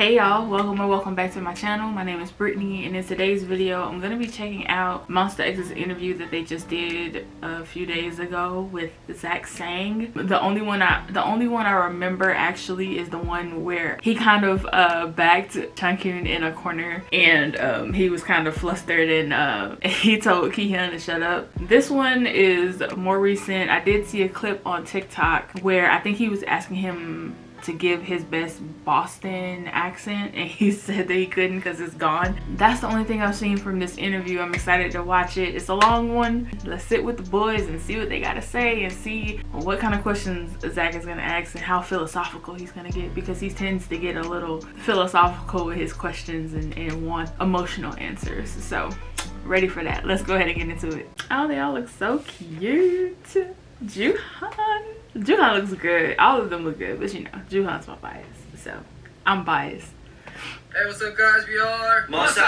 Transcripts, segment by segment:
Hey y'all, welcome or welcome back to my channel. My name is Brittany, and in today's video I'm going to be checking out Monsta X's interview that they just did a few days ago with Zach Sang. The only one I remember actually is the one where he kind of backed Chankyun in a corner, and he was kind of flustered, and he told Kihyun to shut up. This one is more recent. I did see a clip on TikTok where I think he was asking him to give his best Boston accent, and he said that he couldn't because it's gone. That's the only thing I've seen from this interview. I'm excited to watch it. It's a long one. Let's sit with the boys and see what they gotta say and see what kind of questions Zach is gonna ask and how philosophical he's gonna get, because he tends to get a little philosophical with his questions and want emotional answers. So ready for that. Let's go ahead and get into it. Oh, they all look so cute. Juhan looks good. All of them look good, but you know, Juhan's my bias, so I'm biased. Hey, what's up, guys? We are Monsta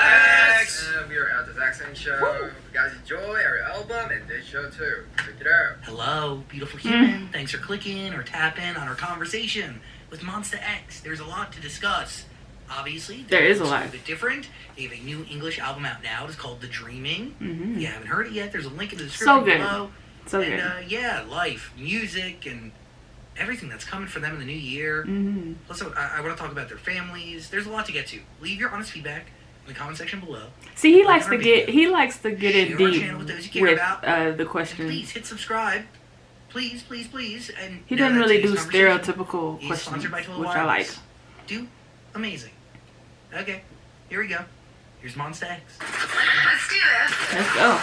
X! And we are at the Zach Sang Show. Woo! If you guys enjoy our album and this show too, check it out. Hello, beautiful human. Thanks for clicking or tapping on our conversation with Monsta X. There's a lot to discuss. Obviously, there is a lot. A bit different. They have a new English album out now. It's called The Dreaming. If you haven't heard it yet, there's a link in the description below. So and, good. Yeah, life, music, and everything that's coming for them in the new year. Plus, I want to talk about their families. There's a lot to get to. Leave your honest feedback in the comment section below. See, he likes to get in deep with the questions. And please hit subscribe. Please. And he doesn't really do stereotypical questions, which I like. Do amazing. Okay, here we go. Here's Monsta X. Let's do this. Let's go.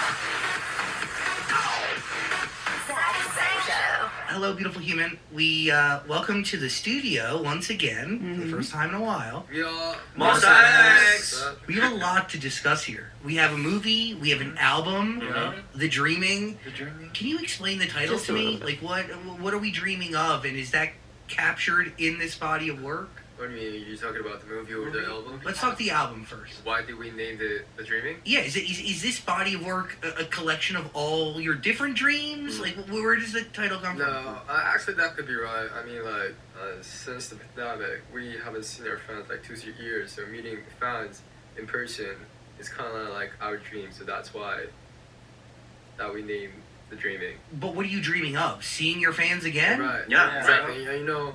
Hello, beautiful human. We welcome to the studio once again for the first time in a while. We are Monsta X. We have a lot to discuss here. We have a movie. We have an album. The Dreaming. Can you explain the title to me? Like, what are we dreaming of, and is that captured in this body of work? What do you mean? You're talking about the movie or the album? Let's talk the album first. Why did we name it The Dreaming? Yeah, is this body of work a collection of all your different dreams? Like, where does the title come from? No, actually that could be right. I mean, like, since the pandemic, we haven't seen our fans like 2 years, so meeting fans in person is kind of like our dream, so that's why that we named The Dreaming. But what are you dreaming of? Seeing your fans again? Right. Yeah. Exactly. And you know,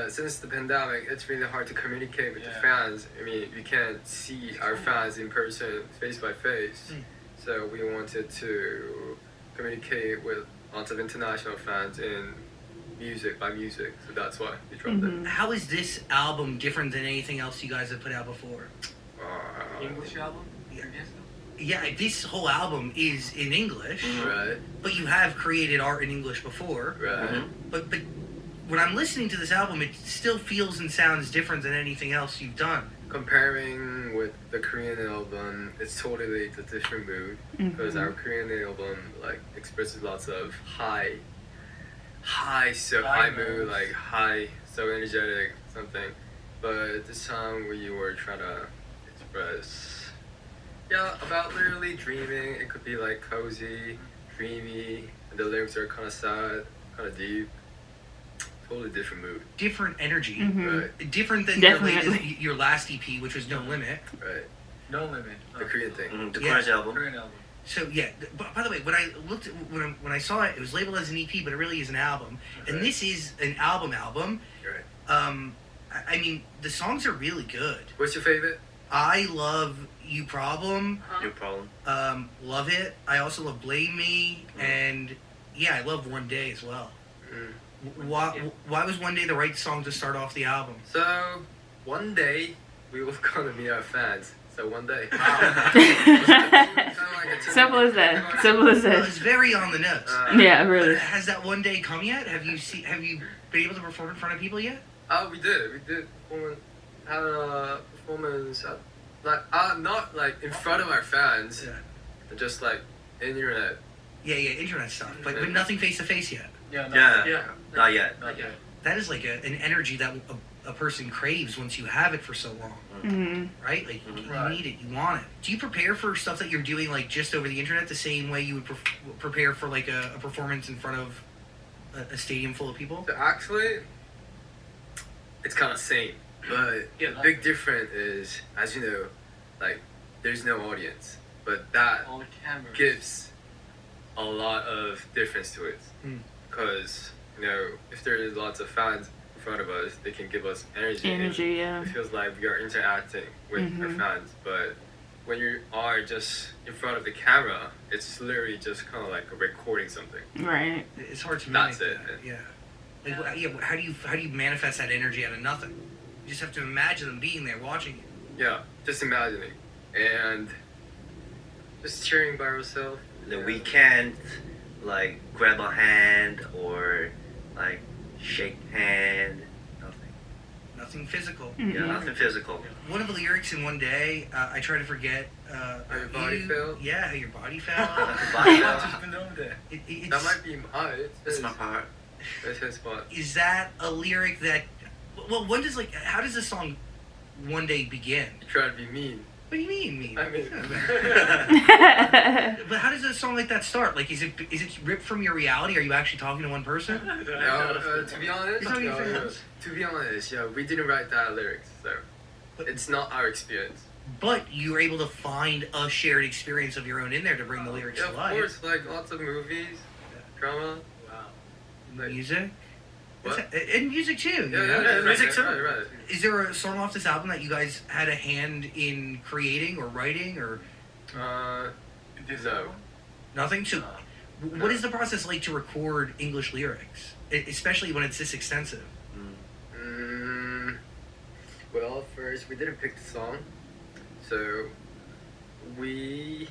since the pandemic, it's really hard to communicate with the fans. I mean, we can't see our fans in person, face by face. So we wanted to communicate with lots of international fans in music by music. So that's why we dropped it. How is this album different than anything else you guys have put out before? English album? Yeah, this whole album is in English. Right. But you have created art in English before. Right. But when I'm listening to this album, it still feels and sounds different than anything else you've done. Comparing with the Korean album, it's totally a different mood, because our Korean album like expresses lots of high mood, like high, so energetic, something. But this time we were trying to express, about literally dreaming. It could be like cozy, dreamy, and the lyrics are kind of sad, kind of deep. Totally different mood. Different energy. Right. Different than your last EP, which was No Limit. Right. No Limit. The Korean thing. The Korean album. So by the way, when I looked at, when I saw it, it was labeled as an EP, but it really is an album. And this is an album. Right. I mean, the songs are really good. What's your favorite? I love You Problem. Your Problem. Love it. I also love Blame Me, and I love One Day as well. Why was One Day the right song to start off the album? So, one day, we were gonna meet our fans. So one day. Simple as that. Simple as Well, that. it's very on the nose. Yeah, really. Has that one day come yet? Have you been able to perform in front of people yet? We did. We did had a performance at, not like in front of our fans, just like internet. Yeah, internet stuff, but nothing face to face yet. Not yet. That is like an energy that a person craves once you have it for so long, right? Like you need it, you want it. Do you prepare for stuff that you're doing like just over the internet the same way you would prepare for like a performance in front of a stadium full of people? So actually, it's kind of same. But the big difference is, as you know, like there's no audience, but that All cameras. gives a lot of difference to it. Hmm. Because you know, if there is lots of fans in front of us, they can give us energy. Energy, yeah. It feels like we are interacting with our fans, but when you are just in front of the camera, it's literally just kind of like recording something. Right. It's hard to mimic That's it. that. Yeah. Like, how do you manifest that energy out of nothing? You just have to imagine them being there watching you. Yeah, just imagining and just cheering by yourself. We can't like grab a hand or like shake hand. Nothing. Nothing physical. Yeah, nothing physical. One of the lyrics in One Day, I try to forget. How your body felt? Yeah, how your body felt. It's, That might be It's my part. That's his spot. Is that a lyric that? Well, when does how does the song One Day begin? You try to be mean. What do you mean? I mean, But how does a song like that start? Like, is it ripped from your reality? Are you actually talking to one person? to be honest, You're talking to fans? to be honest, yeah, we didn't write that lyrics, so it's not our experience. But you were able to find a shared experience of your own in there to bring the lyrics Yeah, to of life. course, like lots of movies, drama, like, Music. What? And music too. you know? Yeah, music too. Right. Is there a song off this album that you guys had a hand in creating or writing or No. nothing? So, what is the process like to record English lyrics, especially when it's this extensive? Well, first we didn't pick the song, so we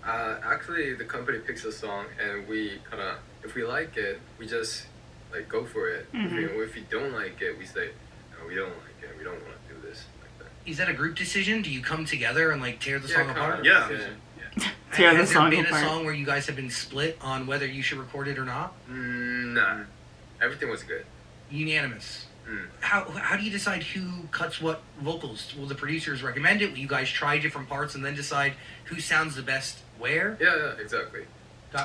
actually the company picks a song and we kind of, if we like it, we just like go for it. If we don't like it, we say no, we don't like it. We don't want to do this like that. Is that a group decision? Do you come together and like tear the song kinda, apart? Yeah. Tear the Has song there been apart. a song where you guys have been split on whether you should record it or not? Nah, everything was good. Unanimous. How do you decide who cuts what vocals? Will the producers recommend it? Will you guys try different parts and then decide who sounds the best where? Yeah, exactly.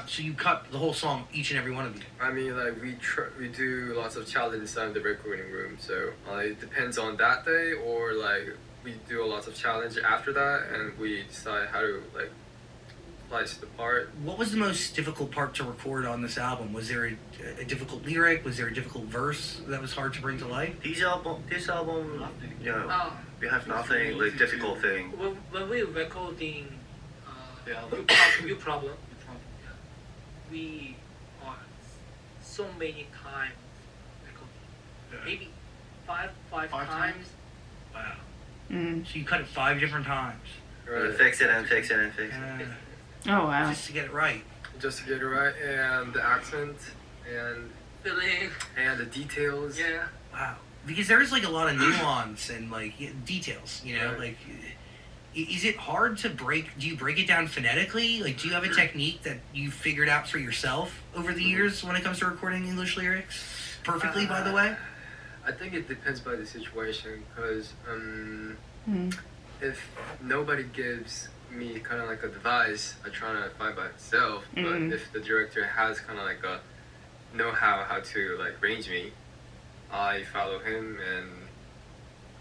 So you cut the whole song, each and every one of you. I mean, like we do lots of challenges inside the recording room, so it depends on that day, or like we do a lot of challenge after that, and we decide how to like splice the part. What was the most difficult part to record on this album? Was there a difficult lyric? Was there a difficult verse that was hard to bring to life? This album, you know, we have nothing like difficult thing. When we recording New Problem, we are so many times recording. Maybe five times. Wow. Mm. So you cut it 5 different times. Right. Fix it and fix it and fix it. Oh wow. Just to get it right. Just to get it right, and the accent, and Feeling, the details. yeah. Wow. Because there is like a lot of nuance and like details, you know, Right. like is it hard to do you break it down phonetically? Like do you have a technique that you figured out for yourself over the years when it comes to recording English lyrics? Perfectly, by the way? I think it depends by the situation, because if nobody gives me kind of like advice, I try to find by myself. But if the director has kind of like a know-how how to like range me, I follow him, and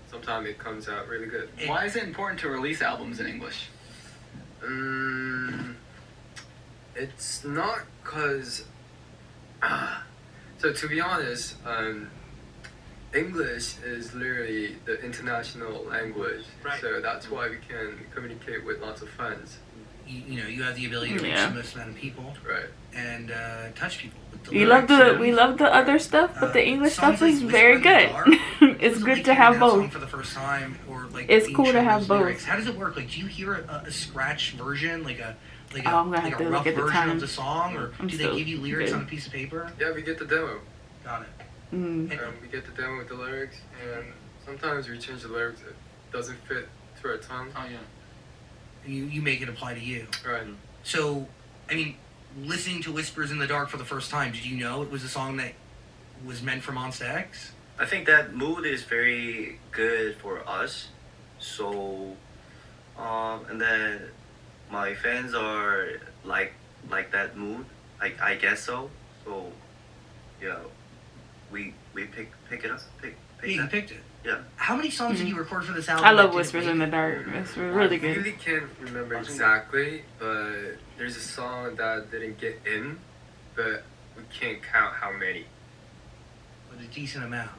sometimes it comes out really good. Why is it important to release albums in English? It's not because. So to be honest, English is literally the international language. Right. So that's why we can communicate with lots of fans. You know, you have the ability to reach Yeah. the most amount of people Right. and touch people. With the We love lyrics, we love the other stuff, but the English songs stuff like is Whisper very in the good. Dark, It's those are good like to hearing have that song both. for the first time, or like It's being cool to shown have those both. lyrics. How does it work? Like, do you hear a scratch version, like a Oh, I'm gonna have to rough look at the version time. of the song, or I'm do they still give you lyrics good. on a piece of paper? Yeah, we get the demo. Got it. Mm. We get the demo with the lyrics, and sometimes we change the lyrics. It doesn't fit to our tongue. Oh yeah. You make it apply to you. Right. So, I mean, listening to Whispers in the Dark for the first time, did you know it was a song that was meant for Monsta X? I think that mood is very good for us. So, and then my fans are like that mood. I guess so. So, yeah, we pick it up. Yeah, you that. picked it. Yeah. How many songs did you record for this album? I love that Whispers didn't in the make Dark. It's really I good. really can't remember exactly, but there's a song that didn't get in, but we can't count how many. it? But a decent amount.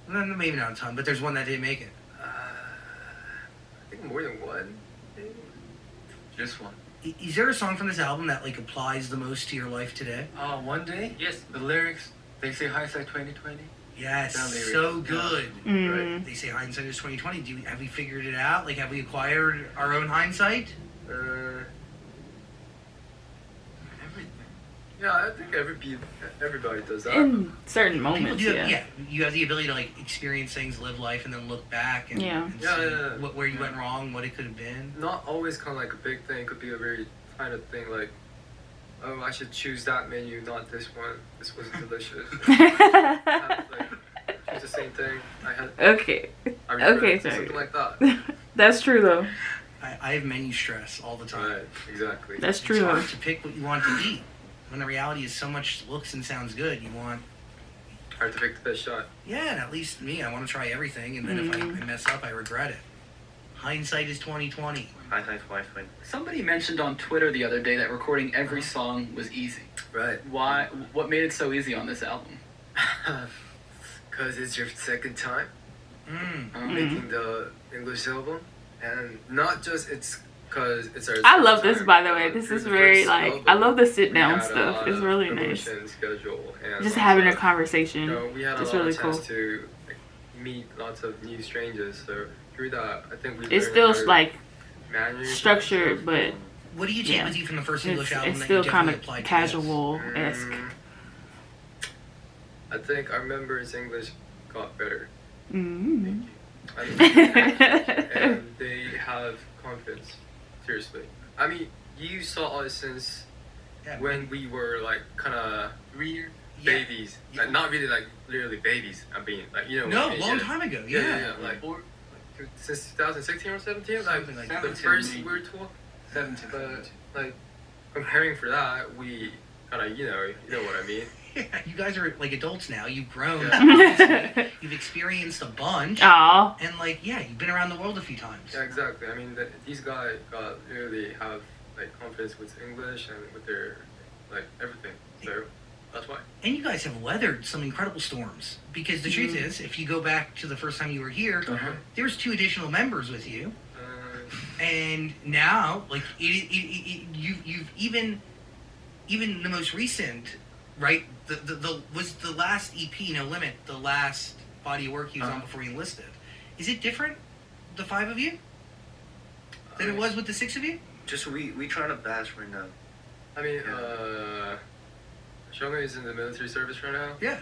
No, maybe not a ton, but there's one that didn't make it. I think more than one. Maybe. Just one. Is there a song from this album that like applies the most to your life today? One day. Yes. The lyrics. They say hindsight 2020. Yes, Down the so lyrics. good. Mm. They say hindsight is 2020. Have we figured it out? Like, have we acquired our own hindsight? Everything. Yeah, I think everybody does that. In certain People moments, do. yeah. You have the ability to like experience things, live life, and then look back and, Yeah. and Yeah, see yeah. where you went wrong, what it could have been. Not always kind of like a big thing. It could be a very kind of thing like, oh, I should choose that menu, not this one. This was delicious. I had, like, choose the same thing. I had. Okay. I regret Okay, it, sorry. something like that. That's true though. I have menu stress all the time. Right, exactly. That's It's true though. hard to pick what you want to eat. When the reality is so much looks and sounds good, you want. Hard to pick the best shot. Yeah, and at least me, I want to try everything, and then if I mess up, I regret it. Hindsight is 2020. Hindsight 2020. Somebody mentioned on Twitter the other day that recording every song was easy. Right. Why? What made it so easy on this album? Because it's your second time Mm. making the English album, and not just it's because it's our. I second love this, time, by the way. but This for is the very first like, album, I love the sit we down had a stuff. lot It's of really nice. promotion schedule and Just lots having a of- conversation. You know, we had a It's lot really of chance cool. to like, meet lots of new strangers. So through that, I think we. It's learned still how to like manage structured, but What do you take Yeah. with you from the first it's, English album it's that still you kind definitely of applied to casual-esque. I think our members' English got better. Mm. And they have confidence. Seriously. I mean, you saw us since Yeah. when we were like kind of Weird. Yeah. babies. Yeah. Like, not really like literally babies. I mean, like, you know. No, when- long time ago. Yeah. Yeah. Like, since 2016 or 17? Like, Something like the that. first 17, we were 12. 17. But, like, comparing for that, we kind of, you know what I mean. Yeah, you guys are like adults now. You've grown. Yeah. You've experienced a bunch. Aw. And like, yeah, you've been around the world a few times. Yeah, exactly. I mean, these guys got really have like confidence with English and with their like everything. So that's why. And you guys have weathered some incredible storms. Because the truth is, if you go back to the first time you were here, there was 2 additional members with you. And now, like, you've even the most recent, right? The was the last EP, No Limit, the last body of work he was on before he enlisted. Is it different, the 5 of you, than it was with the 6 of you? Just we trying to bash right now. I mean, Shunga is in the military service right now. Yeah.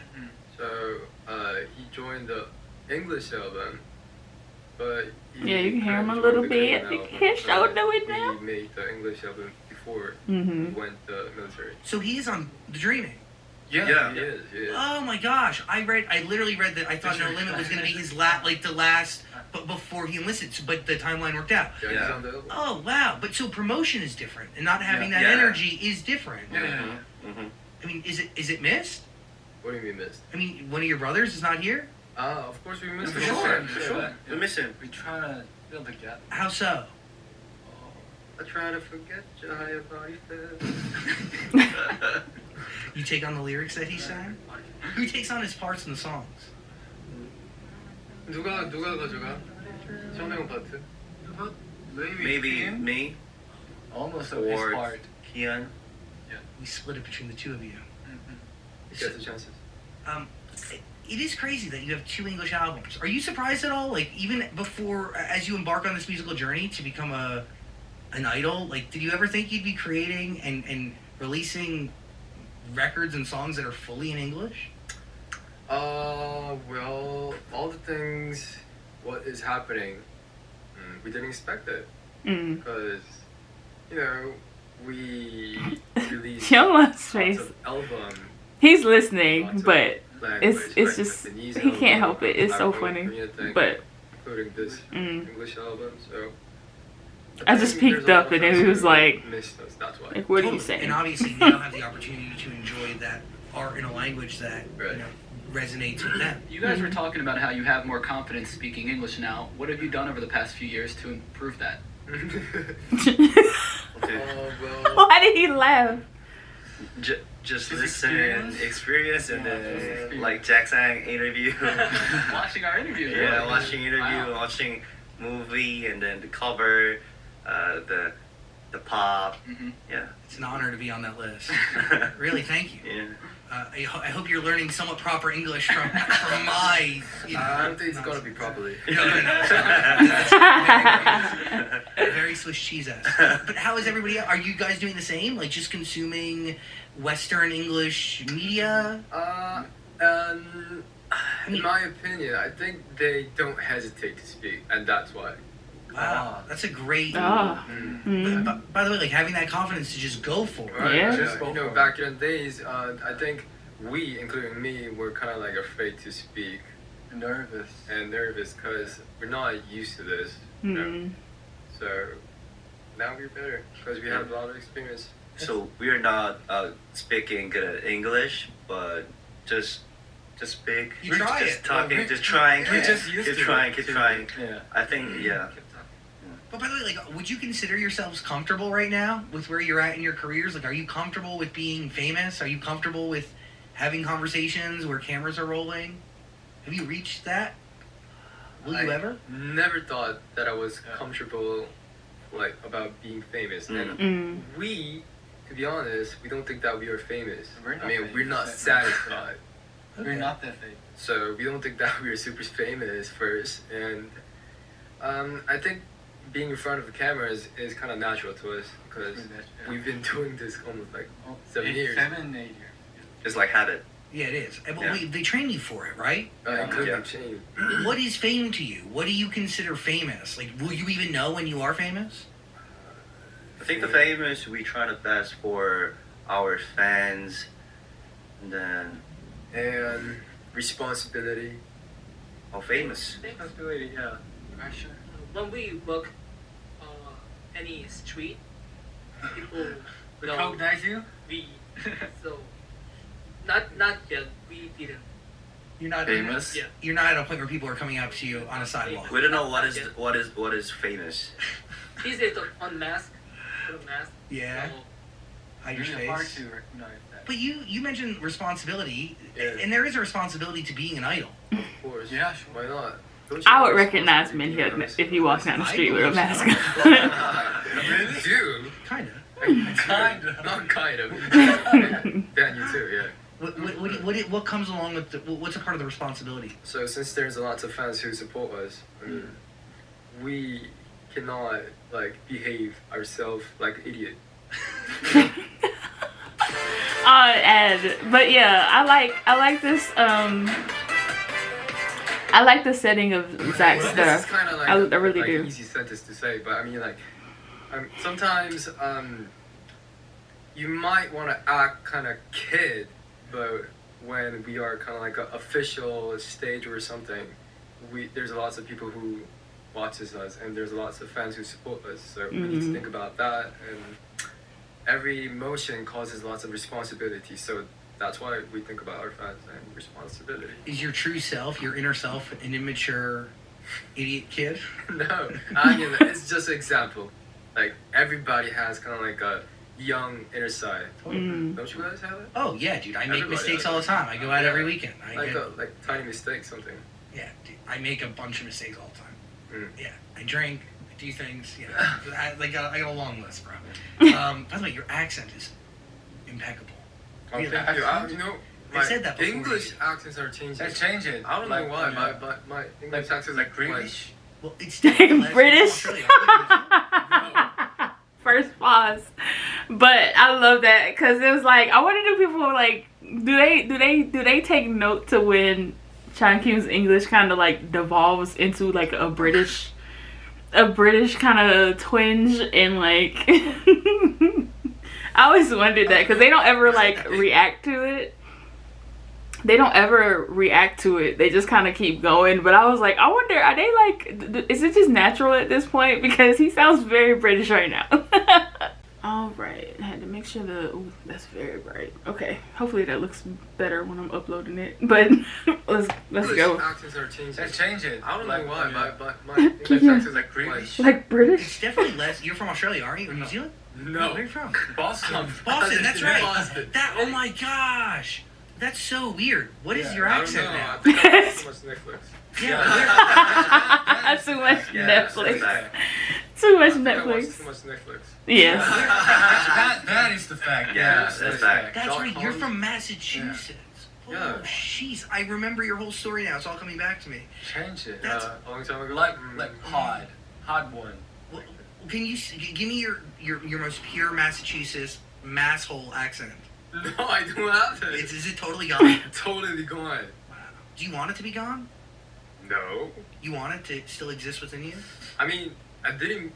So he joined the English album, but Yeah, you can hear him a joined little the bit. Korean You album, can show but do it now. He made the English album before Mm-hmm. he went the military. So he is on The Dreaming. Yeah. He is. He is. Oh my gosh! I literally read that. I thought No Limit was going to be his last, but before he enlisted. But the timeline worked out. Yeah, he's Yeah. on the album. Oh wow! But so promotion is different, and not having that Yeah. energy is different. Yeah. I mean, is it missed? What do you mean missed? I mean, one of your brothers is not here. Of course we missed For him. sure. Sure. We miss him. We trying to build a gap. How so? I try to forget you, how your body feels. You take on the lyrics that he sang. Who takes on his parts in the songs? 누가 가져가? 성대형 파트. Maybe me Almost of his or part. Kian. We split it between the 2 of you. Gets the chances. It is crazy that you have 2 English albums. Are you surprised at all? Like, even before, as you embark on this musical journey to become an idol, like, did you ever think you'd be creating and releasing records and songs that are fully in English? Well, all the things, what is happening, we didn't expect it. Mm. Because, you know, we released Young's lots face. of albums. He's listening, Lots of but language, it's like just Japanese he can't album, help it. It's so Black funny. Korean thing, But including this mm, English album, so I just think peeked there's a lot up of and it fans was who like, missed us, that's why. like, what are you Totally. saying? And obviously, you now have the opportunity to enjoy that art in a language that Right. you know resonates with them. You guys were talking about how you have more confidence speaking English now. What have you done over the past few years to improve that? Well, Why did he laugh? just listen, experience, and then like Jack Sang interview. Watching our interview. Yeah, watching interview, Wow. watching movie, and then the cover, the pop. Mm-hmm. Yeah. It's an honor to be on that list. Really, thank you. Yeah. I hope you're learning somewhat proper English from my. I don't think it's gonna be properly. No. That's very Swiss cheese-esque. But how is everybody? Are you guys doing the same? Like just consuming Western English media? In my opinion, I think they don't hesitate to speak, and that's why. Wow, that's a great. Ah. But by the way, like having that confidence to just go for it. Right? Yeah. Just, back in the days, I think we, including me, were kind of like afraid to speak. Nervous. And nervous because we're not used to this. You know? So now we're better because we have a lot of experience. So we're not speaking good at English, but just speak. You try just it. talking, just trying. We just used keep to trying, it. keep trying. Yeah. I think yeah. But by the way, like, would you consider yourselves comfortable right now with where you're at in your careers? Like, are you comfortable with being famous? Are you comfortable with having conversations where cameras are rolling? Have you reached that? Will you ever? Never thought that I was comfortable, like, about being famous. And we, to be honest, we don't think that we are famous. We're not we're not famous. satisfied. We're not that famous. So we don't think that we are super famous first. And I think being in front of the camera is kind of natural to us because we've been doing this almost like 7 years. 7, 8 years. It's like habit. Yeah, it is. And, Yeah. wait, they train you for it, right? Including Yeah. Shane. What is fame to you? What do you consider famous? Like, will you even know when you are famous? I think the famous we try the best for our fans, and then And responsibility. famous. Responsibility, yeah. Pressure. When we walk any street, people know Recognize you? we. So not yet. We didn't. You're not Famous. Yeah. You're not at a point where people are coming up to you on a sidewalk. We don't know what is famous. These days on mask, put a mask. Yeah. So, Hide your Really hard face. to recognize that. But you mentioned responsibility, Yeah. and there is a responsibility to being an idol. Of course. Yeah, sure. Why not? I would recognize him if he walks down the street with a mask. You do. Kind of. Kind of. Not kind of. Dan, you too, yeah. What comes along with what's a part of the responsibility? So since there's lots of fans who support us, I mean, we cannot like behave ourselves like idiot. Ed, but yeah, I like this. I like the setting of Zach's This is stuff. kind of like I really like do. easy sentence to say, but I mean like sometimes you might want to act kind of kid, but when we are kind of like an official stage or something, there's lots of people who watches us and there's lots of fans who support us, so we need to think about that, and every motion causes lots of responsibility, so that's why we think about our fans and responsibility. Is your true self, your inner self, an immature idiot kid? No, I mean, it's just an example. Like, everybody has kind of like a young inner side. Don't you guys have it? Oh yeah, dude. I make Everybody mistakes has all it. the time. I go out Yeah. every weekend. Like tiny mistake, something. Yeah, dude, I make a bunch of mistakes all the time. Mm. Yeah, I drink, I do things. Yeah, I got a long list, bro. By the way, your accent is impeccable. Oh, Really? thank you. You know, I my said that before. English accents are changing. Let's change it. I don't know why. Like, My English accent like is British? Well, it's definitely less British. from Australia. First pause, but I love that because it was like I wonder if people were like, do they take note to when Chan Kim's English kind of like devolves into like a British kind of twinge, and like I always wondered that because they don't ever like react to it. They don't ever react to it. They just kind of keep going. But I was like, I wonder, are they like, is it just natural at this point? Because he sounds very British right now. All right, I had to make sure ooh, that's very bright. Okay, hopefully that looks better when I'm uploading it. But let's go. Accents are changing. Let's change it. I don't know why, yeah. but my English Yeah. accent is Like British? Like British? It's definitely less. You're from Australia, aren't you? Or New Zealand? No. Where are you from? Boston. Boston. That's right. Boston. That. Oh my gosh. That's so weird. What is Yeah, your I don't accent know. now? I think I watch too much Netflix. Yeah. Too much Yeah, that's Netflix. fact. Too much I think I watch Netflix. too much Netflix. Yes. That is the fact. Yeah, That's that's the fact. That's right. You're Holmes. from Massachusetts. Yeah. Oh, jeez. I remember your whole story now. It's all coming back to me. Change it. That's- A long time ago. Like hard one. Well, can you give me your most pure Massachusetts masshole accent? No, I don't have it. Is it totally gone? Totally gone. Wow. Do you want it to be gone? No. You want it to still exist within you? I mean, I didn't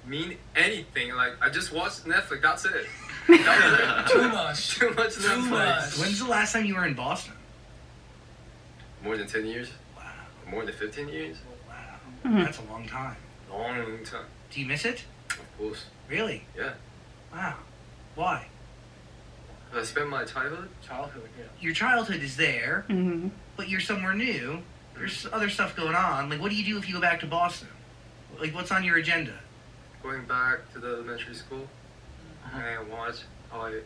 mean anything. Like, I just watched Netflix. That's it. That was Too it. much. Too much Too Netflix. much. When's the last time you were in Boston? More than 10 years? Wow. More than 15 years? Wow. Mhm. That's a long time. Long, long time. Do you miss it? Of course. Really? Yeah. Wow. Why? I spent my childhood. Childhood, yeah. Your childhood is there, Hmm. but you're somewhere new. There's other stuff going on. Like, what do you do if you go back to Boston? Like, what's on your agenda? Going back to the elementary school. And watch how I...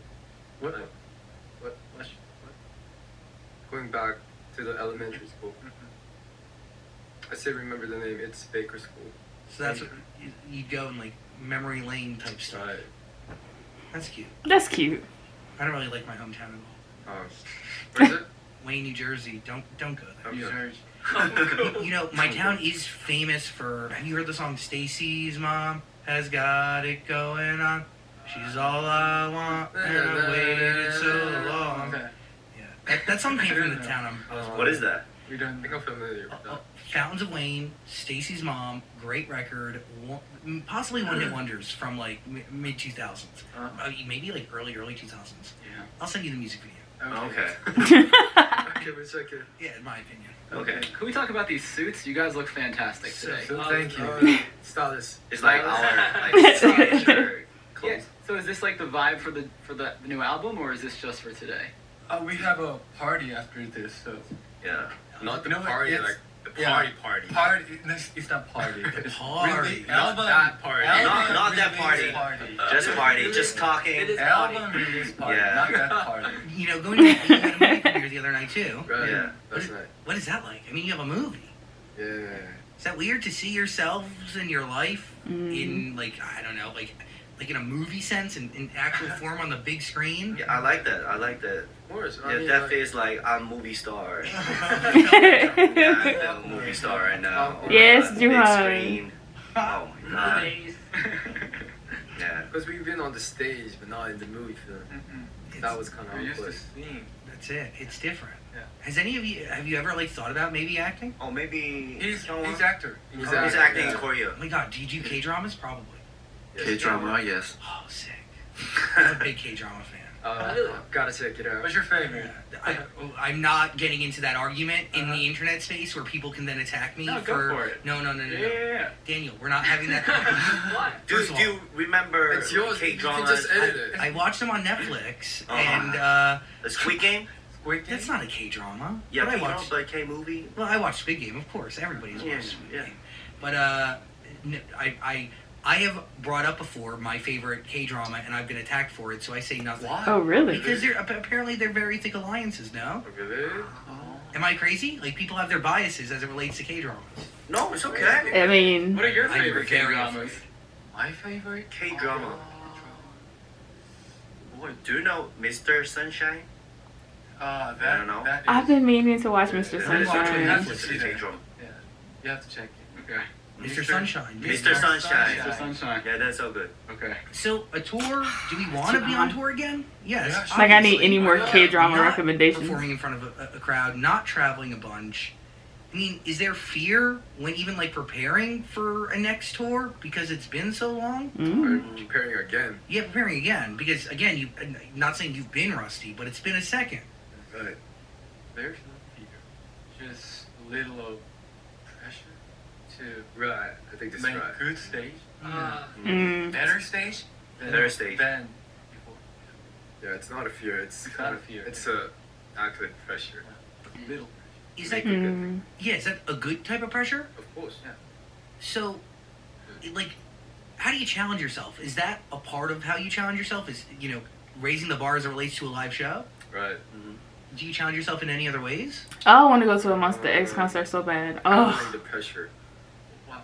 What? Like, What? going back to the elementary school. Mm-hmm. I still remember the name. It's Baker School. So that's what you go in, like, memory lane type stuff. Right. That's cute. That's cute. I don't really like my hometown at all. Where is it? Wayne, New Jersey. Don't go there. Okay. Research. You know, my town is famous for. Have you heard the song "Stacy's Mom Has Got It Going On"? She's all I want, and I waited so long. Okay. Yeah, that song came from the town I'm. What is that? We I don't. think I'm familiar with that. Fountains of Wayne, Stacy's Mom, great record, possibly one-hit wonders from like mid 2000s, maybe like early 2000s. Yeah. I'll send you the music video. Okay. Okay, we'll check it. Yeah, in my opinion. Okay. Can we talk about these suits? You guys look fantastic today. So thank you. Stylist. It's like our like signature Yeah. clothes. So is this like the vibe for the new album, or is this just for today? We have a party after this, so. Yeah. Not the You know what, party, it's- like the yeah. party. Party. It's not party. It's Party. really Not album. that party. Album Not that release party. Just party. Just talking. It is Album release party, Yeah. not that party. You know, going to you had a movie premiere the other night too. Right. Yeah. That's right. What is that like? I mean, you have a movie. Yeah. Is that weird to see yourselves in your life in like I don't know, like in a movie sense, in actual form on the big screen? Yeah, I like that. I like that. Of course. Yeah, mean, that like, feels like I'm movie star. Yes, Yeah, I'm a movie star right now. on Yes, the you big are. screen. Oh my god. Nice. Yeah. Because we've been on the stage, but not in the movie film. That was kind of We're used to awkward. seeing. That's it. It's different. Yeah. Has any of you have you ever like thought about maybe acting? Oh, maybe He's someone- actor. He's He's actor, acting in yeah. Korea. Oh my god, do you do K dramas? Probably. Yes. K-drama, yes. Oh, sick. I'm a big K drama fan. Gotta check it out. What's your favorite? I'm not getting into that argument in the internet space where people can then attack me No, go for it. No. Yeah. Daniel, we're not having that. Why? Do First of all, you remember It's yours. You K-dramas? can just edit it. I watched them on Netflix, Uh-huh. and The Squid Game? Squid Game? that's not a K drama. Yeah, but I you know, watched. the K-movie? Well, I watched Squid Game, of course. Everybody's Yeah, watched Squid yeah. Game. But I have brought up before my favorite K drama, and I've been attacked for it, so I say nothing. Why? Oh, really? Because apparently they're very thick alliances. No, Really? am I crazy? Like people have their biases as it relates to K dramas. No, it's okay. I mean, What are your I'm favorite very K-dramas? My favorite? K-drama. Boy, do you know Mr. Sunshine? That, I don't know. That is, I've been meaning to watch Mr. I'm watching Sunshine. Netflix. Let's see that. K-drama. Yeah, you have to check it. Okay. Mr. Sunshine. Mr. Sunshine. Mr. Sunshine. Yeah, that's so good. Okay. So a tour? Do we want to be on tour again? Yes. Yeah, Like, I need obviously. any more Yeah. K-drama Not recommendations. Performing in front of a crowd, not traveling a bunch. I mean, is there fear when even like preparing for a next tour because it's been so long? Mm. Preparing again. Yeah, preparing again because again, you not saying you've been rusty, but it's been a second. Right. There's no fear. Just a little of pressure to Right. I think that's make right. good stage. Uh, Mm. Better stage. Thursdays. Then before. Yeah, it's not a fear. It's It's not a fear. It's a actual pressure. A little. Is that Mm. yeah? Is that a good type of pressure? Of course. Yeah. So, like, how do you challenge yourself? Is that a part of how you challenge yourself? Is, you know, raising the bar as it relates to a live show? Right. Do you challenge yourself in any other ways? I want to go to a Monsta X concert so bad. Oh, Handling the pressure. Wow.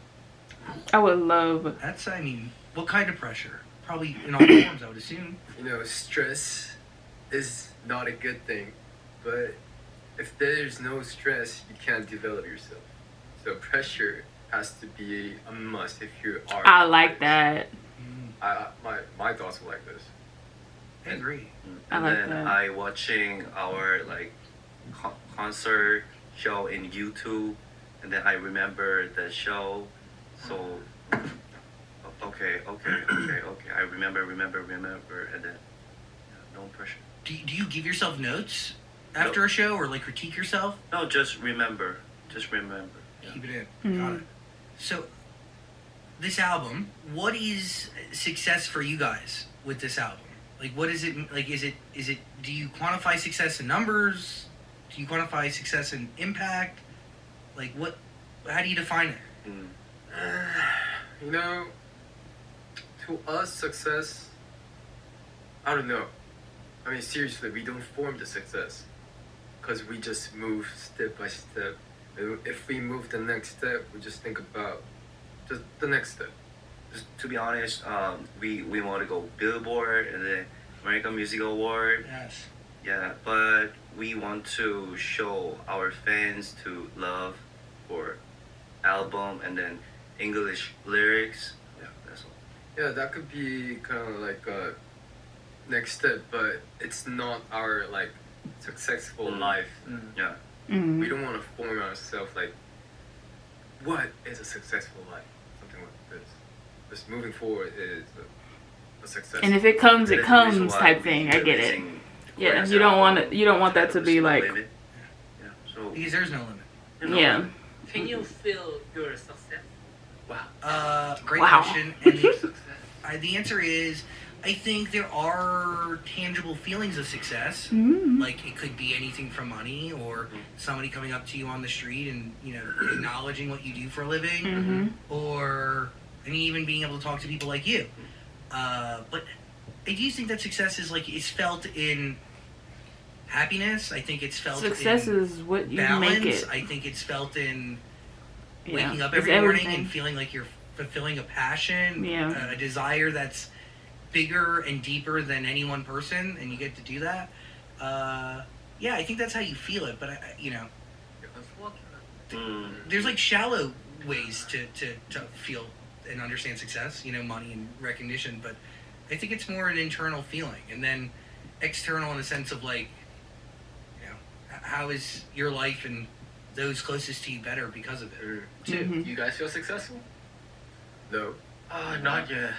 I would love. That's, I mean, what kind of pressure? Probably in all forms, I would assume. You know, stress is not a good thing, but if there's no stress, you can't develop yourself. So pressure has to be a must if you are. I like that. My thoughts are like this. I agree. I And like then that. I watching our like concert show in YouTube, and then I remember the show. So okay. I remember, and then no pressure. Do you give yourself notes after a show or, like, critique yourself? No, just remember. Yeah. Keep it in. Got Mm. it. So, this album, what is success for you guys with this album? Like, what is it, like, is it, do you quantify success in numbers? Do you quantify success in impact? Like, how do you define it? You know, to us, success, I don't know. I mean, seriously, we don't form the success because we just move step by step. And if we move the next step, we just think about just the next step. Just to be honest, we want to go Billboard and then American Music Award. Yes. Yeah, but we want to show our fans to love for album and then English lyrics. Yeah, that's all. Yeah, that could be kind of like a next step, but it's not our like successful life. Yeah. Mm. We don't want to form ourselves like, what is a successful life? Something like this. Just moving forward is a success. And if it comes, That it is the reason comes why type we thing. I get it. releasing Yeah, Whereas you don't want album it. You don't want that to has be no like. limit. Yeah. So Because there's no limit. you know, Yeah. Can you feel your success? Great Wow. question. And the answer is, I think there are tangible feelings of success. Mm. Like, it could be anything from money or somebody coming up to you on the street and, you know, acknowledging what you do for a living, Mm-hmm. or, I mean, even being able to talk to people like you. But I do think that success is, like, it's felt in happiness. I think it's felt Success in is what you balance. make it. I think it's felt in Yeah. waking up It's every morning everything. and feeling like you're fulfilling a passion, Yeah. a desire that's bigger and deeper than any one person, and you get to do that. Yeah, I think that's how you feel it. But you know, there's like shallow ways to feel and understand success. You know, money and recognition. But I think it's more an internal feeling, and then external in the sense of like, you know, how is your life and those closest to you better because of it too. Mhm. You guys feel successful? No. Not yet.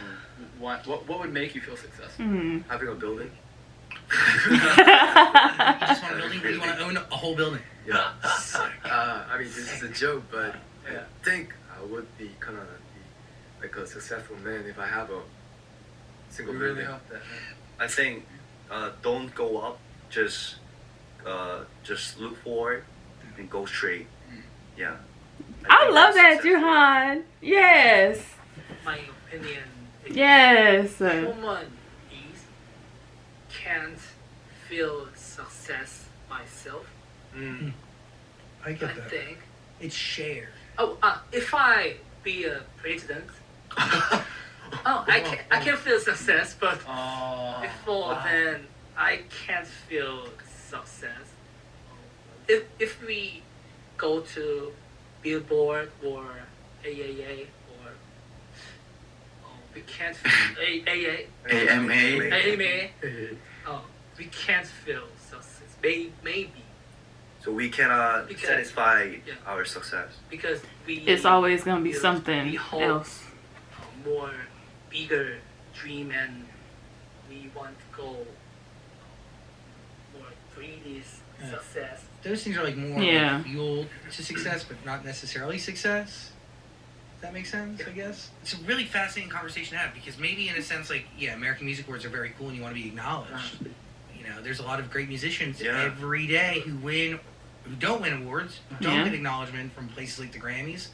What would make you feel successful? Mm. Having a building? You just want a building, or you want to own a whole building? Yeah. I mean, this is a joke, but I think I would be kind of like a successful man if I have a single We really building. hope that. I think don't go up, just look forward and go straight. Yeah. I think love that's that, Juhan. Yes. My opinion is Yes. human beings can't feel success myself. Mm. I I get that. think. It's shared. Oh, if I be a president, I can feel success, but Oh. before wow. then, I can't feel success. If we go to Billboard or AAA or we can't AA AMA, we can't feel success. Maybe So we cannot Because- satisfy yeah. our success. because we. It's always gonna be we something hope else. more bigger dream, and we want to go more 3D success. Those things are like more Yeah. like fuel to success, but not necessarily success. That makes sense, I guess. It's a really fascinating conversation to have because maybe in a sense, like, yeah, American music awards are very cool and you want to be acknowledged. You know, there's a lot of great musicians every day who don't win awards, who don't get acknowledgement from places like the Grammys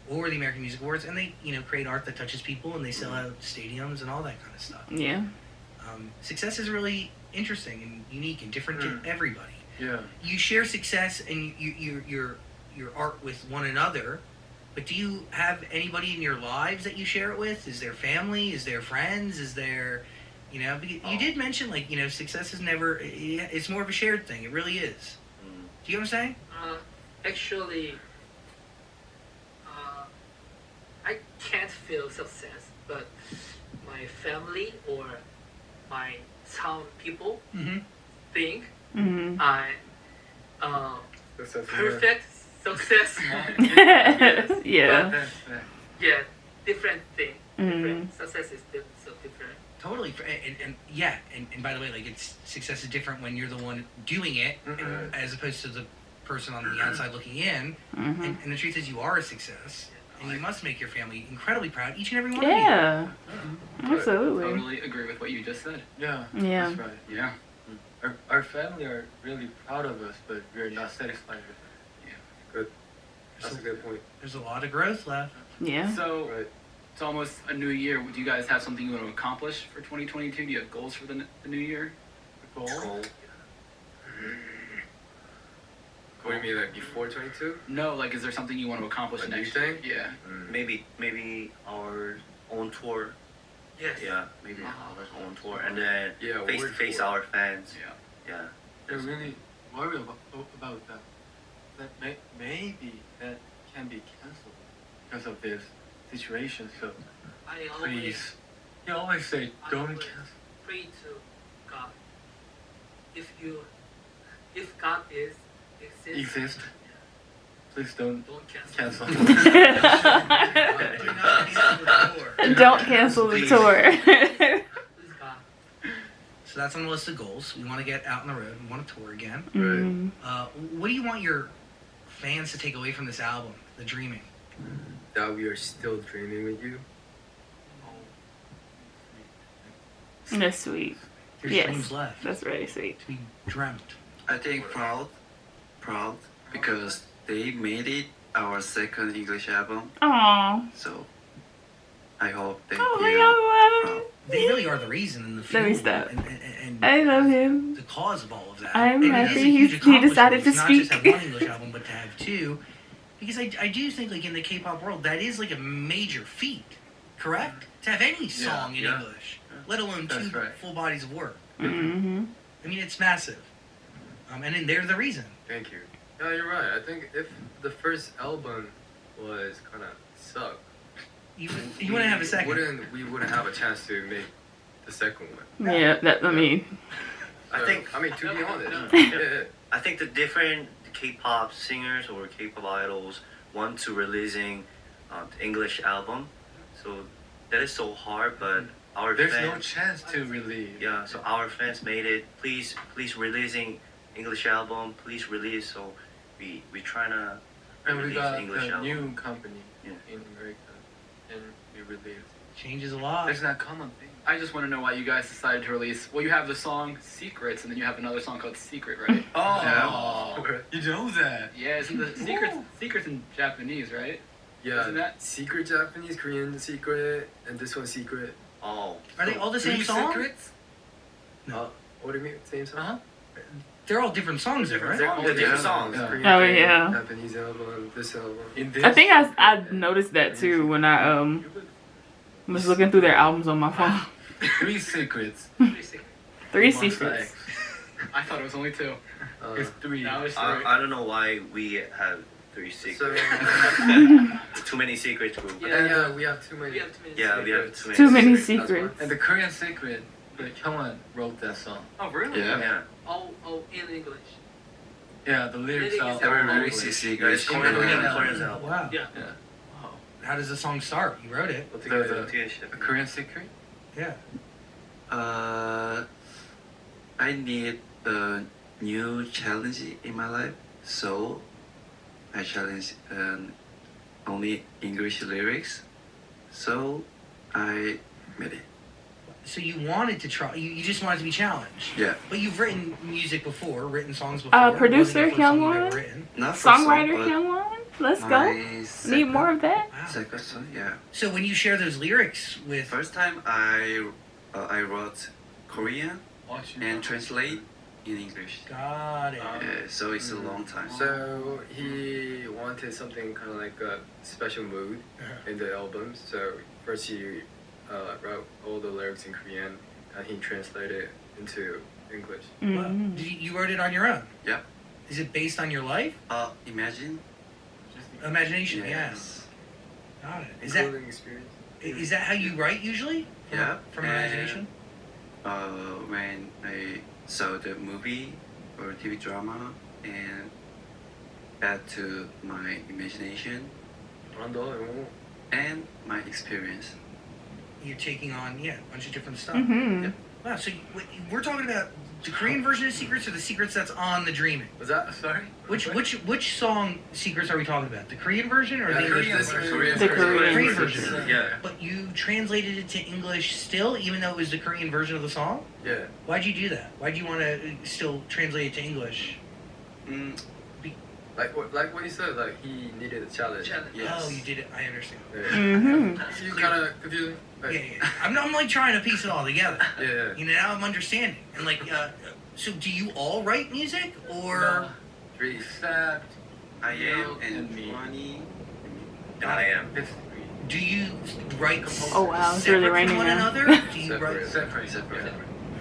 or the American Music Awards, and they, you know, create art that touches people and they sell out stadiums and all that kind of stuff. Yeah. Success is really interesting and unique and different to everybody. Yeah. You share success and your art with one another, but do you have anybody in your lives that you share it with? Is there family? Is there friends? Is there, you know, you did mention, like, you know, success is never, it's more of a shared thing. It really is. Do you know what I'm saying? Actually, I can't feel success, but my family or some people think I perfect success. Yeah. Yeah, different thing. Different success is so different. Totally. And by the way, like, it's success is different when you're the one doing it as opposed to the person on the outside looking in. And the truth is, you are a success. And you must make your family incredibly proud, each and every one of you. Yeah. Absolutely. Totally agree with what you just said. Yeah. Yeah. That's right. Yeah. Our family are really proud of us, but we're not satisfied with it. Yeah. Good. That's a good point. There's a lot of growth left. Yeah. So Right. it's almost a new year. Do you guys have something you want to accomplish for 2022? Do you have goals for the new year? Goal? What do you mean, like before 22? No, like, is there something you want to accomplish A new next year? thing? Yeah. Maybe our own tour. Yes. Yeah, maybe our own tour, and then Yeah, face to world face tour. our fans. Yeah. Yeah. They're really worried about that. That maybe that can be cancelled because of this situation. So I always please, you always say don't always cancel. pray to God. If God Exist. Please don't don't cancel. cancel. Don't cancel the tour. Please God. So that's on the list of goals. We want to get out on the road. We want to tour again. Right. What do you want your fans to take away from this album, The Dreaming? That we are still dreaming with you. That's sweet. There's Yes. dreams left That's very sweet. to be dreamt. I think proud because they made it our second English album. Aww. So I hope they Oh my feel god. proud. They really are the reason and the Let me fuel stop. and I love him. the cause of all of that. I'm And it happy is a huge he accomplishment decided to not just speak. have one English album, but to have two. Because I do think, like, in the K-pop world, that is like a major feat, correct? To have any song in yeah. English, let alone That's two right. full bodies of work. Mm-hmm. I mean, it's massive. And then they're the reason. Thank you. No, you're right. I think if the first album was kind of suck, You want to have a second. we wouldn't have a chance to make the second one. Yeah, that, I mean, I think I mean, to be honest, Yeah. yeah. I think the different K-pop singers or K-pop idols want to releasing the English album, so that is so hard. But our There's fans, no chance to release. yeah, so our fans made it. Please releasing English album. Please release. So we trying to And we release got English a album. new company Yeah. in America, and we released. Changes a lot. There's not common thing. I just want to know why you guys decided to release. Well, you have the song Secrets, and then you have another song called Secret, right? Oh, you know that. Yeah, isn't the Secrets in Japanese, right? Yeah, Isn't that- secret Japanese, Korean secret, and this one's secret. Oh, Are they all the same Three song? secrets? No. What do you mean? Same song? Uh-huh. They're all different songs, though, right? They're all different songs. Yeah. Korean Oh, thing, yeah. Japanese album, this album. In this. I think I noticed that too when I was looking through their albums on my phone. 3 secrets. Three Monsta secrets. X. I thought it was only 2. It's 3. Now it's 3. I don't know why we have 3 So, secrets. Too many secrets group. yeah, we have too many. We have too many Yeah, we have too many. Too many secrets. secrets. And the Korean secret, like Hyungwon wrote that song. Oh, really? Yeah. Yeah. all in English. Yeah, the lyrics Lyrics are are all very English. easy. Yeah, it's Korean album. Wow. Yeah. Yeah. How does the song start? You wrote it. What The Korean secret? Yeah. I need a new challenge in my life, so I challenge only English lyrics, so I made it. So you wanted to try, you just wanted to be challenged. Yeah. But you've written music before, written songs before. It wasn't Producer the first song you've Hyungwon? ever written. Not for song, Songwriter but Hyungwon? Let's go. my Need second- more of that? Wow. Second song, yeah. So when you share those lyrics with, First time I wrote Korean and translate in English. got it. Yeah, so it's a long time. So he wanted something kind of like a special mood in the album. So first he wrote all the lyrics in Korean and he translated it into English. Wow. Mhm. You wrote it on your own? Yeah. Is it based on your life? Imagine. Imagination, Yes. yeah. Got it. Including experience. Is that how you write usually? Yeah. From and, imagination? When I saw the movie or TV drama and add to my imagination and my experience. You're taking on, a bunch of different stuff. Mm-hmm. Wow, so we're talking about the Korean version of Secrets or the Secrets that's on the Dreaming? Was that sorry? Which song Secrets are we talking about? The Korean version or the English Korean version? version. The Korean Korean version. version. Yeah. But you translated it to English still, even though it was the Korean version of the song? Yeah. Why'd you do that? Why'd you want to still translate it to English? Like what you said, like he needed a challenge. Yes. Oh, you did it. I understand. Mm-hmm. You kind of confusing. Yeah. I'm like trying to piece it all together. Yeah. You know, now I'm understanding. And like, so do you all write music or? Three. Except I am and and me. Funny. I am. it's Do you write Oh, wow, it's separate really from raining one now. another? Do you write? Separate.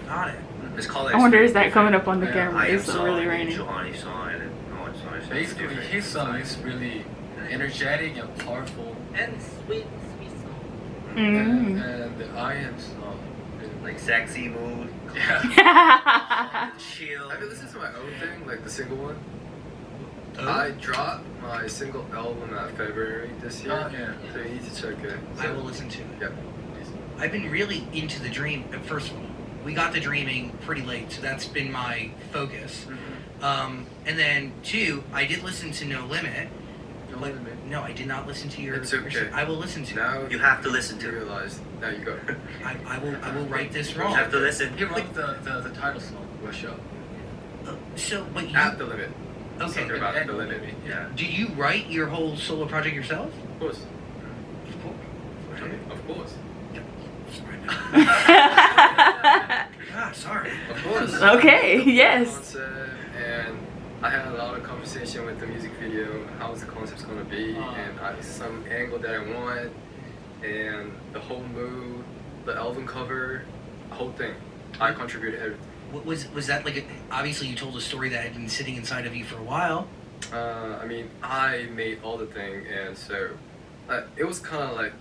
Got it. It's called. I wonder is that coming up on the Yeah, camera? I am It's song, really raining. Johanny song, and Noah's song. It's basically different. his song is really energetic and powerful, And sweet song. Mm-hmm. and the I am song, Like sexy mood, yeah. chill. Have you listened to my own thing, like the single one? Oh. I dropped my single album at February this year. Oh, yeah. So you need to check it. I will listen to it. Yep. I've been really into the dream. First of all, we got the Dreaming pretty late, so that's been my focus. And then two, I did listen to No Limit. But no, I did not listen to your. It's okay. I will listen to. Now You have to listen you to it. realize. Now you go. I will write this You wrong. have to listen. He wrote the title song for a show. So, but you. At the limit. Okay. Something about At the limit. Yeah. Did you write your whole solo project yourself? Of course. Of course. Of course. Ah, sorry. Of course. Okay, yes. Concept, and I had a lot of conversation with the music video, how's the concept's gonna be, and some angle that I want, and the whole mood, the album cover, the whole thing. I contributed everything. Was that like obviously you told a story that had been sitting inside of you for a while? I mean, I made all the thing, and so it was kind of like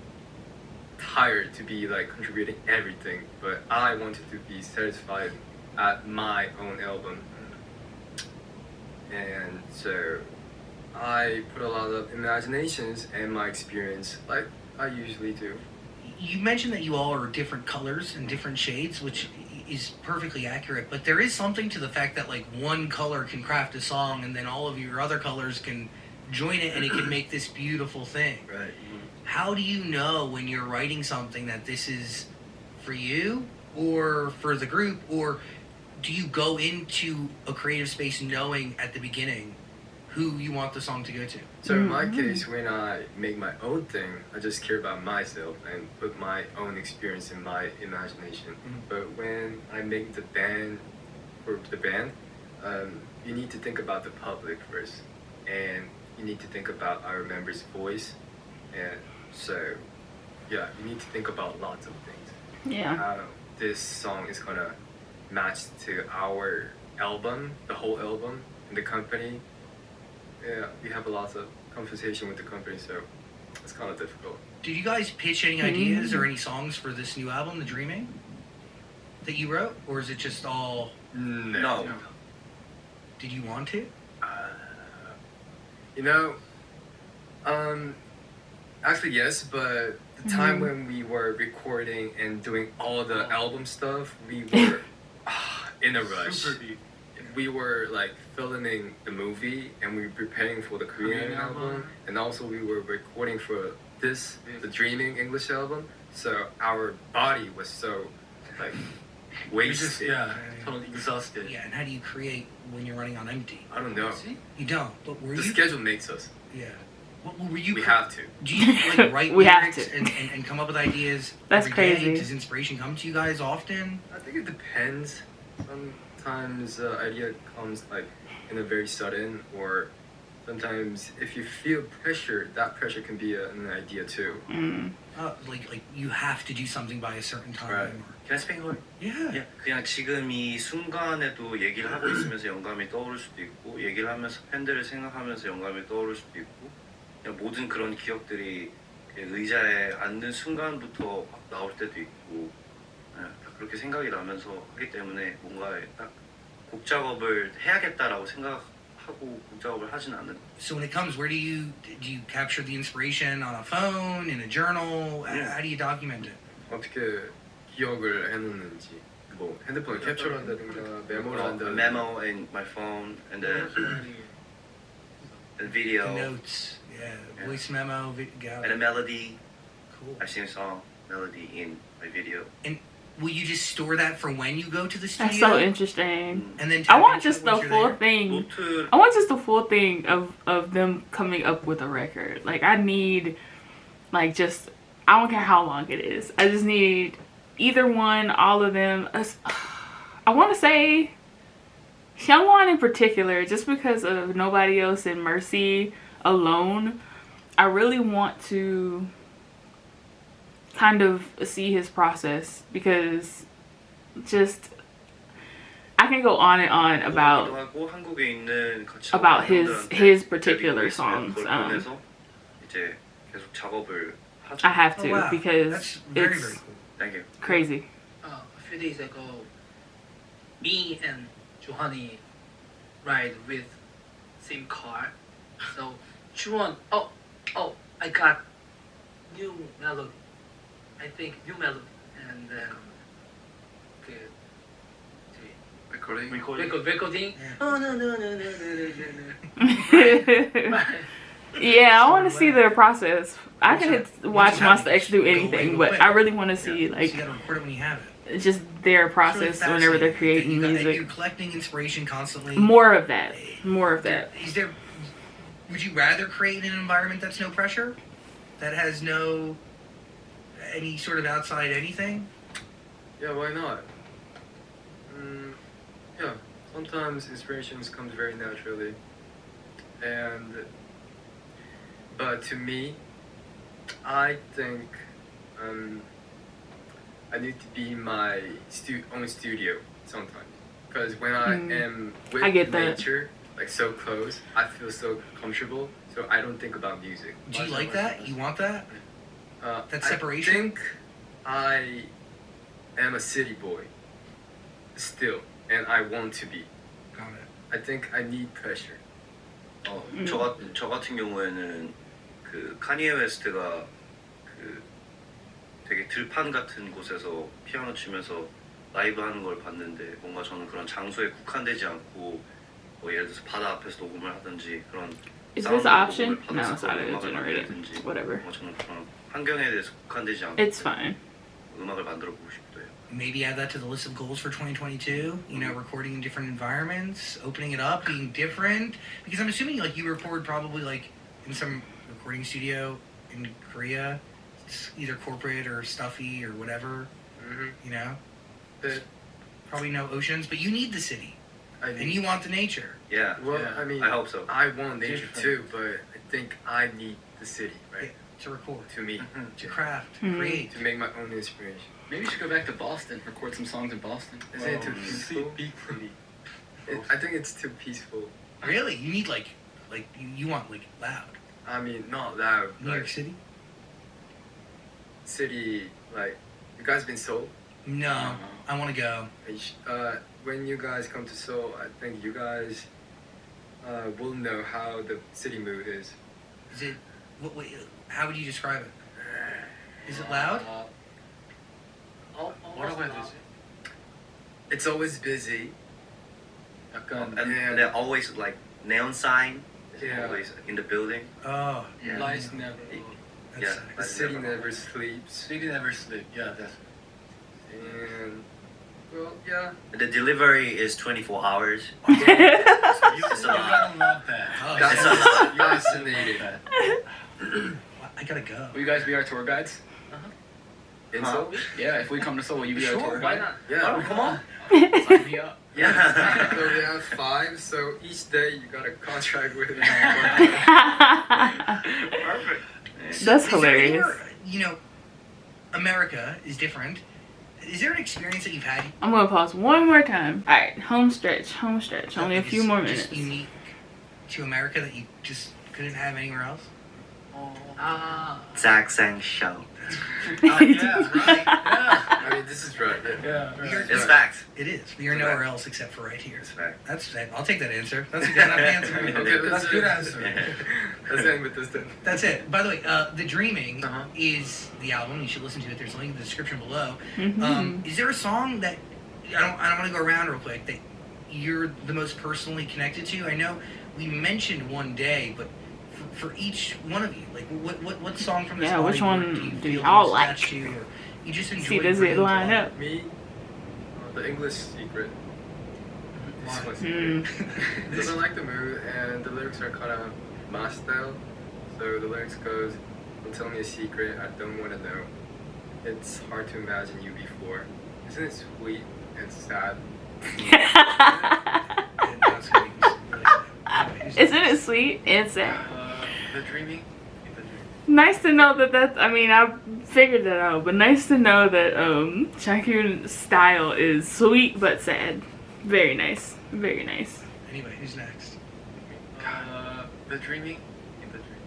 tired to be like contributing everything, but I wanted to be satisfied at my own album, and so I put a lot of imaginations and my experience, like I usually do. You mentioned that you all are different colors and different shades, which is perfectly accurate, but there is something to the fact that like one color can craft a song and then all of your other colors can join it and it can make this beautiful thing. Right. How do you know when you're writing something that this is for you or for the group, or do you go into a creative space knowing at the beginning who you want the song to go to? So in my case, when I make my own thing, I just care about myself and put my own experience in my imagination. But when I make the band, for the band, you need to think about the public first, and you need to think about our members' voice, and so yeah, you need to think about lots of things. Yeah. How this song is gonna match to our album, the whole album, and the company. Yeah, we have a lot of conversation with the company, so it's kind of difficult. Did you guys pitch any ideas or any songs for this new album, The Dreaming, that you wrote, or is it just all? No. Did you want to? You know, actually yes, but the time when we were recording and doing all the album stuff, we were in a rush. Super deep. we were like filming the movie and we were preparing for the Korean album, and also we were recording for the Dreaming English album. So our body was so like wasted. totally exhausted. Yeah, and how do you create when you're running on empty? I don't know. You don't. But were The you? schedule makes us. Yeah. What were you? We have to. Do you like write We have lyrics to. and come up with ideas? That's every day? crazy. Does inspiration come to you guys often? I think it depends. Sometimes idea comes like in a very sudden, or sometimes if you feel pressure, that pressure can be an idea too. Like you have to do something by a certain time. Right. Can I speak more? Yeah. 그냥 지금 이 순간에도 얘기를 하고 있으면서 영감이 떠오를 수도 있고, 얘기를 하면서 팬들을 생각하면서 영감이 떠오를 수도 있고, 그냥 모든 그런 기억들이 의자에 앉는 순간부터 막 나올 때도 있고, 딱 그렇게 생각이 나면서 하기 때문에 뭔가 딱 곡 작업을 해야겠다라고 생각하고 곡 작업을 하진 않는. So when it comes, where do you capture the inspiration on a phone, in a journal? How do you document it? 어떻게 기억을 해놓는지, 뭐 핸드폰을 캡처한다든가 메모를 A 한다든가. memo in my phone and then and video The notes, voice memo, and a melody. Cool. I sing a song melody in my video. And will you just store that for when you go to the studio? That's so interesting. And then I tap want into just it the once you're full there? thing. 노트 I want just the full thing of them coming up with a record. Like I need, like just I don't care how long it is. I just need either one, all of them. I want to say Hyungwon in particular, just because of Nobody Else and Mercy alone. I really want to kind of see his process, because just I can go on and on about 하고 한국에 있는 같이 about 작업하는 his 분들한테 particular 데뷔곡 있으면 songs. 그걸 보내서 이제 계속 작업을 하죠. I have to, Oh, wow. because That's very, it's very cool. Thank you. crazy. A few days ago, me and Johanny ride with same car. So Juan, oh, I got new melody. I think new melody, and then recording. Oh no. Yeah, I want to see their process. I Just can have- watch just have Monsta X do go away anything, real but quick. I really want to see So you like gotta record it when you have it. just their It's really process whenever they're fascinating. creating And you're music. collecting inspiration constantly. More of that. More of that. Is there? Would you rather create an environment that's no pressure, that has no any sort of outside anything? Yeah, why not? Yeah, sometimes inspirations comes very naturally, but to me, I think I need to be in my own studio sometimes, because when I am with I get that. nature, like so close, I feel so comfortable, so I don't think about music. Do you like that? You want that? That separation? I think I am a city boy still, and I want to be. Got it. I think I need pressure. 저 같은 경우에는 그 카니에 웨스트가 그 되게 들판 같은 곳에서 피아노 치면서 라이브 하는 걸 봤는데, 뭔가 저는 그런 장소에 국한되지 않고 뭐 예를 들어서 바다 앞에서 녹음을 하든지 그런 Is this 사운드로 option? 녹음을 No, 받아서 it's not 음악을 generated. 만들든지, Whatever. 뭔가 저는 그런 환경에 대해서 국한되지 않고 It's fine. 음악을 만들어 보고 싶어요. Maybe add that to the list of goals for 2022. You know, recording in different environments, opening it up, being different. Because I'm assuming like you record probably like in some recording studio in Korea, it's either corporate or stuffy or whatever. You know, But probably no oceans, but you need the city and you want the nature. Yeah. Well, Yeah. I mean, I hope so. I want nature too, but I think I need the city, right? To record, To me, to craft, Mhm. create. to make my own inspiration. Maybe you should go back to Boston, record some songs in Boston. Isn't it too peaceful? I think it's too peaceful. Really, you need like you want like loud. I mean, not loud, New York but City? city, like, you guys been Seoul? No, I want to go. When you guys come to Seoul, I think you guys will know how the city mood is. Is it? What? How would you describe it? Is it loud? 뭐라고 해야 되지? It's always busy, 약간 And they're always like neon sign. Yeah. Always in the building. Oh, Yeah. lights never. that's Yeah. The city never sleeps. City never sleep. Yeah, that's. And well, yeah. The delivery is 24 hours. You It's a lot. gotta love that. Oh, That's It's a lot. fascinating. I gotta go. Will you guys be our tour guides? In Huh? Seoul? Yeah, if we come to Seoul, will you be our tour Why guide? not? Yeah. Oh, come on. Sign me up. Yeah. So we have 5, so each day you got a contract with Perfect. That's Is there hilarious. anywhere- you know, America is different. Is there an experience that you've had? I'm gonna pause one more time. All right, home stretch, only a that few is more just minutes. unique to America that you just couldn't have anywhere else? Zach Sang show. Yeah, right. Yeah. I mean, this is right. Yeah. Yeah, right. It's facts. It is. We are nowhere else except for right here. It's facts. That's. I'll take that answer. That's a good enough answer. Okay, That's a good answer. Let's end with this then. That's it. By the way, The Dreaming Uh-huh. is the album. You should listen to it. There's a link in the description below. Mhm. Is there a song that I don't want to go around real quick that you're the most personally connected to? I know we mentioned One Day, but for each one of you, like what song from this Yeah, which body one do you do feel y'all most like? attached to, or you just enjoy? See, does it bringing to line life? up? Me, the English Secret. This Why? one's secret. Mm. Because I like the mood, and the lyrics are kind of mass style. So the lyrics goes, "Don't tell me a secret I don't want to know. It's hard to imagine you before. Isn't it sweet and sad?" And that's what he was really saying. Anyways. Isn't it sweet and sad? The dreaming. Nice to know that that's, I mean, I figured that out, but nice to know that Shakyun's style is sweet but sad. Very nice. Very nice. Anyway, who's next? The dreaming. In the dream.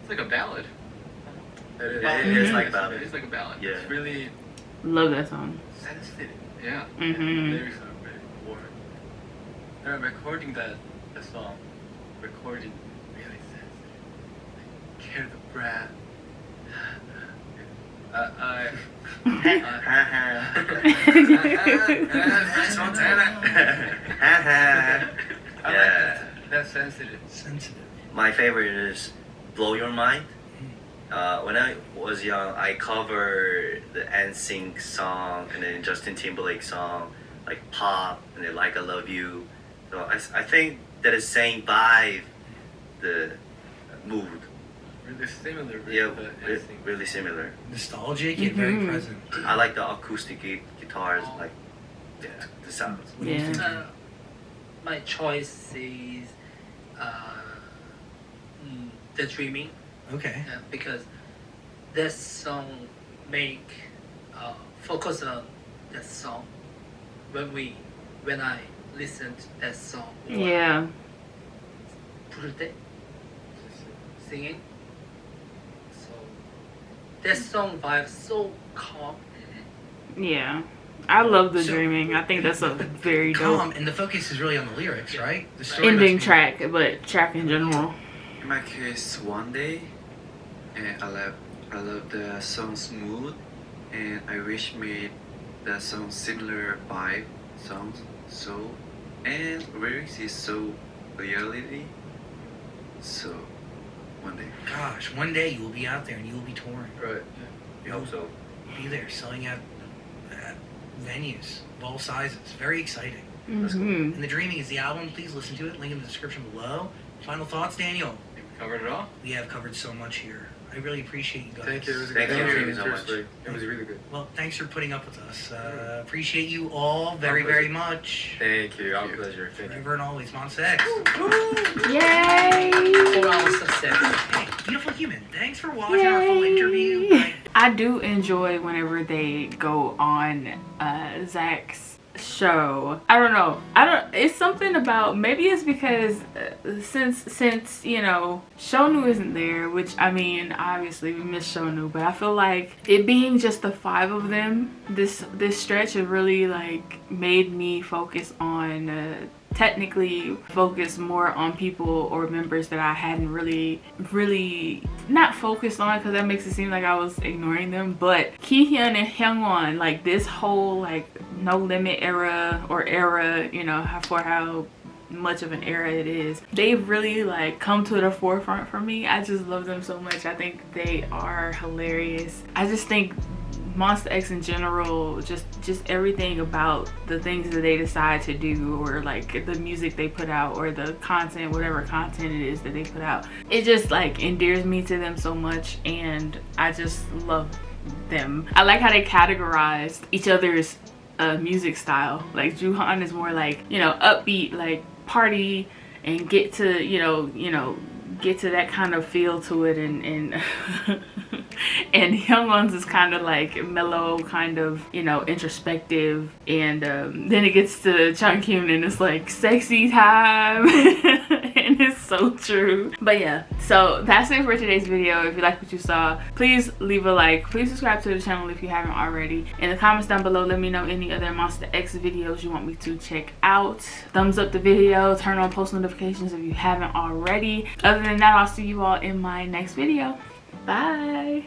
It's like a ballad. It is. Yeah, it is like that. It is like a ballad. Yeah. It's really Love that song. sensitive. Yeah. The Mm-hmm. lyrics are very warm. They're recording the song. Recording really sensitive. Like, hear the breath. I like Yeah. that sensitive. Sensitive. My favorite is Blow Your Mind. When I was young, I covered the NSYNC song and then Justin Timberlake song, like Pop and then Like I Love You. So I think that is saying by the mood. Really similar with Yeah, the NSYNC. really similar. Nostalgic yet very Mhm. present. I like the acoustic guitars, like the sounds. What do you Yeah. think? My choice is The Dreaming. Okay. Because that song make focus on that song when I listen to that song or Yeah. 부를 때 singing, so that song vibe so calm. Yeah. I love the So- dreaming. I think that's a very Calm, dope and the focus is really on the lyrics, right? The story ending must be- track, but track in general. In my case, One Day, and I love the song's mood, and I wish made the song similar vibe songs. So, and lyrics is so reality. So, One Day. Gosh, one day you will be out there and you will be touring. Right. I hope so. Be there selling out venues of all sizes. Very exciting. Mm-hmm. And The Dreaming is the album. Please listen to it. Link in the description below. Final thoughts, Daniel? I think we covered it all. We have covered so much here. I really appreciate you guys. Thank you. It was a Thank good you. interview. Thank you so much. Seriously. It was really good. Well, thanks for putting up with us. Appreciate you all very, very much. Thank you. Our pleasure. Thank you. Forever and always, Monsta X. Yay! For our success. Hey, beautiful human. Thanks for watching our full interview. Yay. I do enjoy whenever they go on Zach's show. I don't know. It's something about, maybe it's because since you know Shonu isn't there, which I mean obviously we miss Shonu, but I feel like it being just the 5 of them, this stretch have really like made me focus on technically focus more on people or members that I hadn't really not focused on, because that makes it seem like I was ignoring them. But Kihyun and Hyungwon, like this whole like No Limit era, or era, you know, for how much of an era it is. They've really like come to the forefront for me. I just love them so much. I think they are hilarious. I just think Monsta X in general, just everything about the things that they decide to do, or like the music they put out, or the content, whatever content it is that they put out, it just like endears me to them so much, and I just love them. I like how they categorized each other's music style. Like Juhan is more like, you know, upbeat, like party and get to, you know, get to that kind of feel to it, and and Youngone's is kind of like mellow, kind of, you know, introspective, and then it gets to Chungkyun and it's like sexy time. And it's so true. But yeah, so that's it for today's video. If you like what you saw, please leave a like, please subscribe to the channel if you haven't already. In the comments down below, let me know any other Monsta X videos you want me to check out. Thumbs up the video, turn on post notifications if you haven't already. Other than that, I'll see you all in my next video. Bye.